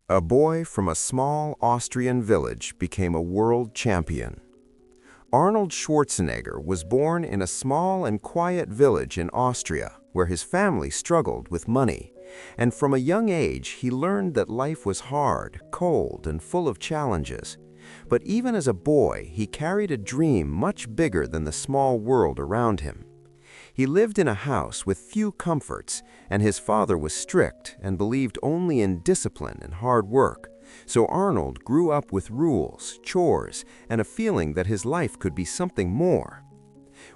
A boy from a small Austrian village became a world champion. Arnold Schwarzenegger was born in a small and quiet village in Austria where his family struggled with money, and from a young age he learned that life was hard, cold, and full of challenges. But even as a boy, he carried a dream much bigger than the small world around him. He lived in a house with few comforts, and his father was strict and believed only in discipline and hard work. So Arnold grew up with rules, chores, and a feeling that his life could be something more.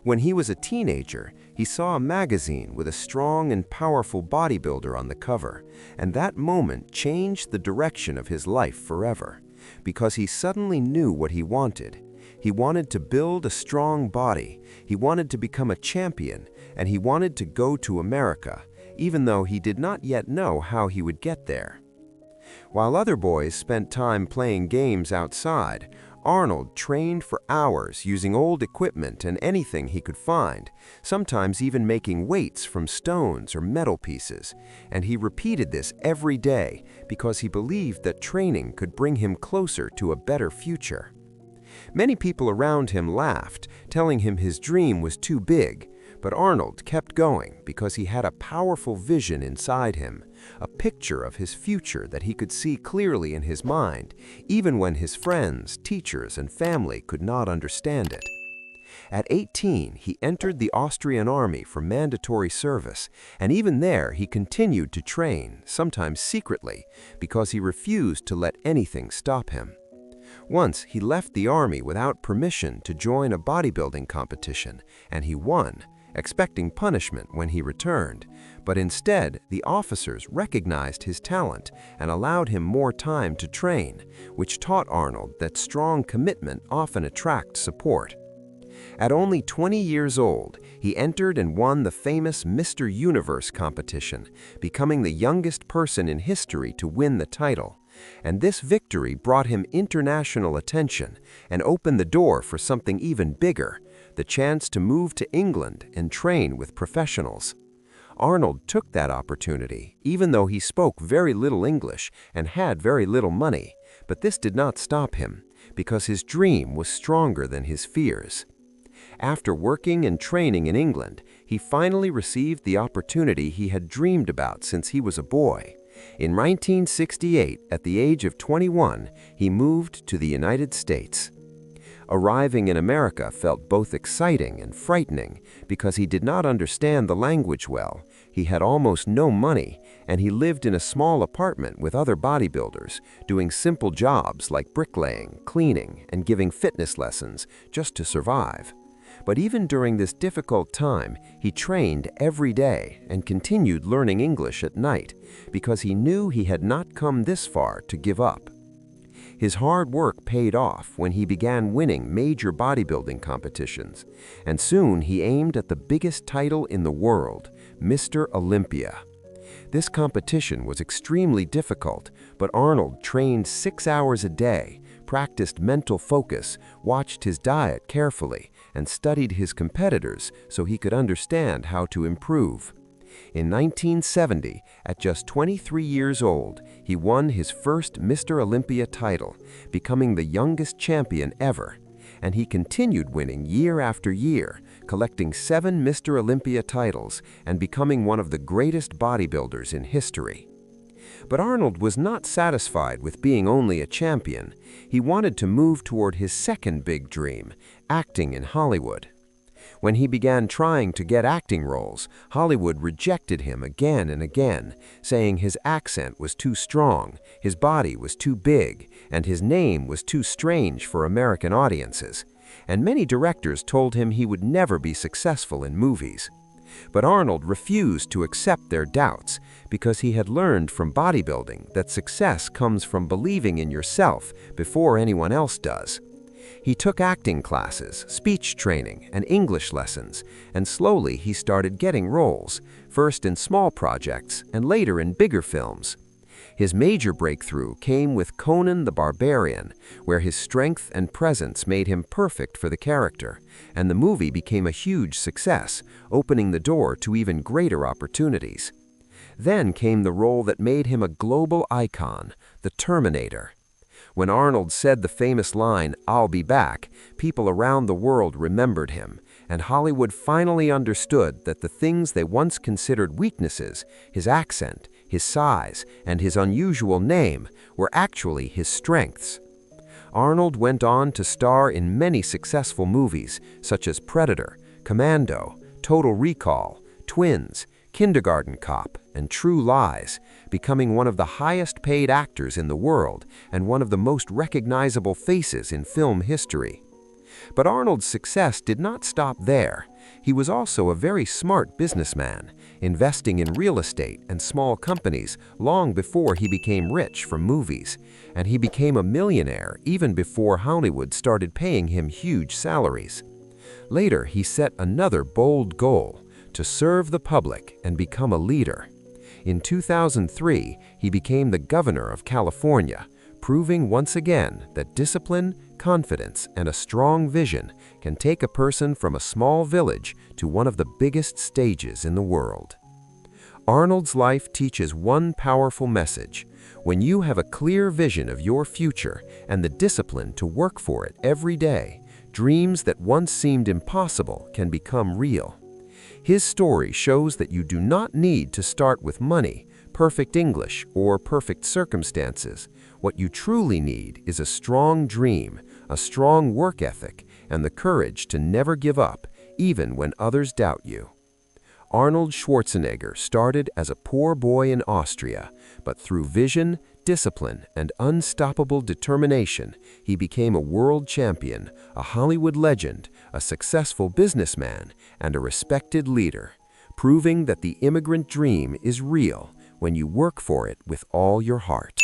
When he was a teenager, he saw a magazine with a strong and powerful bodybuilder on the cover, and that moment changed the direction of his life forever, because he suddenly knew what he wanted. He wanted to build a strong body, he wanted to become a champion, and he wanted to go to America, even though he did not yet know how he would get there. While other boys spent time playing games outside, Arnold trained for hours using old equipment and anything he could find, sometimes even making weights from stones or metal pieces, and he repeated this every day because he believed that training could bring him closer to a better future. Many people around him laughed, telling him his dream was too big, but Arnold kept going because he had a powerful vision inside him, a picture of his future that he could see clearly in his mind, even when his friends, teachers, and family could not understand it. At 18, he entered the Austrian army for mandatory service, and even there he continued to train, sometimes secretly, because he refused to let anything stop him. Once, he left the army without permission to join a bodybuilding competition, and he won, expecting punishment when he returned. But instead, the officers recognized his talent and allowed him more time to train, which taught Arnold that strong commitment often attracts support. At only 20 years old, he entered and won the famous Mr. Universe competition, becoming the youngest person in history to win the title. And this victory brought him international attention and opened the door for something even bigger, the chance to move to England and train with professionals. Arnold took that opportunity, even though he spoke very little English and had very little money, but this did not stop him, because his dream was stronger than his fears. After working and training in England, he finally received the opportunity he had dreamed about since he was a boy. In 1968, at the age of 21, he moved to the United States. Arriving in America felt both exciting and frightening because he did not understand the language well, he had almost no money, and he lived in a small apartment with other bodybuilders, doing simple jobs like bricklaying, cleaning, and giving fitness lessons just to survive. But even during this difficult time, he trained every day and continued learning English at night because he knew he had not come this far to give up. His hard work paid off when he began winning major bodybuilding competitions, and soon he aimed at the biggest title in the world, Mr. Olympia. This competition was extremely difficult, but Arnold trained 6 hours a day, practiced mental focus, watched his diet carefully, and studied his competitors so he could understand how to improve. In 1970, at just 23 years old, he won his first Mr. Olympia title, becoming the youngest champion ever, and he continued winning year after year, collecting 7 Mr. Olympia titles and becoming one of the greatest bodybuilders in history. But Arnold was not satisfied with being only a champion. He wanted to move toward his second big dream, acting in Hollywood. When he began trying to get acting roles, Hollywood rejected him again and again, saying his accent was too strong, his body was too big, and his name was too strange for American audiences. And many directors told him he would never be successful in movies. But Arnold refused to accept their doubts because he had learned from bodybuilding that success comes from believing in yourself before anyone else does. He took acting classes, speech training, and English lessons, and slowly he started getting roles, first in small projects and later in bigger films. His major breakthrough came with Conan the Barbarian, where his strength and presence made him perfect for the character, and the movie became a huge success, opening the door to even greater opportunities. Then came the role that made him a global icon, the Terminator. When Arnold said the famous line, "I'll be back," people around the world remembered him, and Hollywood finally understood that the things they once considered weaknesses, his accent, his size, and his unusual name, were actually his strengths. Arnold went on to star in many successful movies, such as Predator, Commando, Total Recall, Twins, Kindergarten Cop, and True Lies, becoming one of the highest-paid actors in the world and one of the most recognizable faces in film history. But Arnold's success did not stop there. He was also a very smart businessman, investing in real estate and small companies long before he became rich from movies, and he became a millionaire even before Hollywood started paying him huge salaries. Later, he set another bold goal: to serve the public and become a leader. In 2003, he became the governor of California, proving once again that discipline, confidence, and a strong vision can take a person from a small village to one of the biggest stages in the world. Arnold's life teaches one powerful message: when you have a clear vision of your future and the discipline to work for it every day, dreams that once seemed impossible can become real. His story shows that you do not need to start with money, perfect English, or perfect circumstances. What you truly need is a strong dream, a strong work ethic, and the courage to never give up, even when others doubt you. Arnold Schwarzenegger started as a poor boy in Austria, but through vision, discipline, and unstoppable determination, he became a world champion, a Hollywood legend, a successful businessman, and a respected leader, proving that the immigrant dream is real when you work for it with all your heart.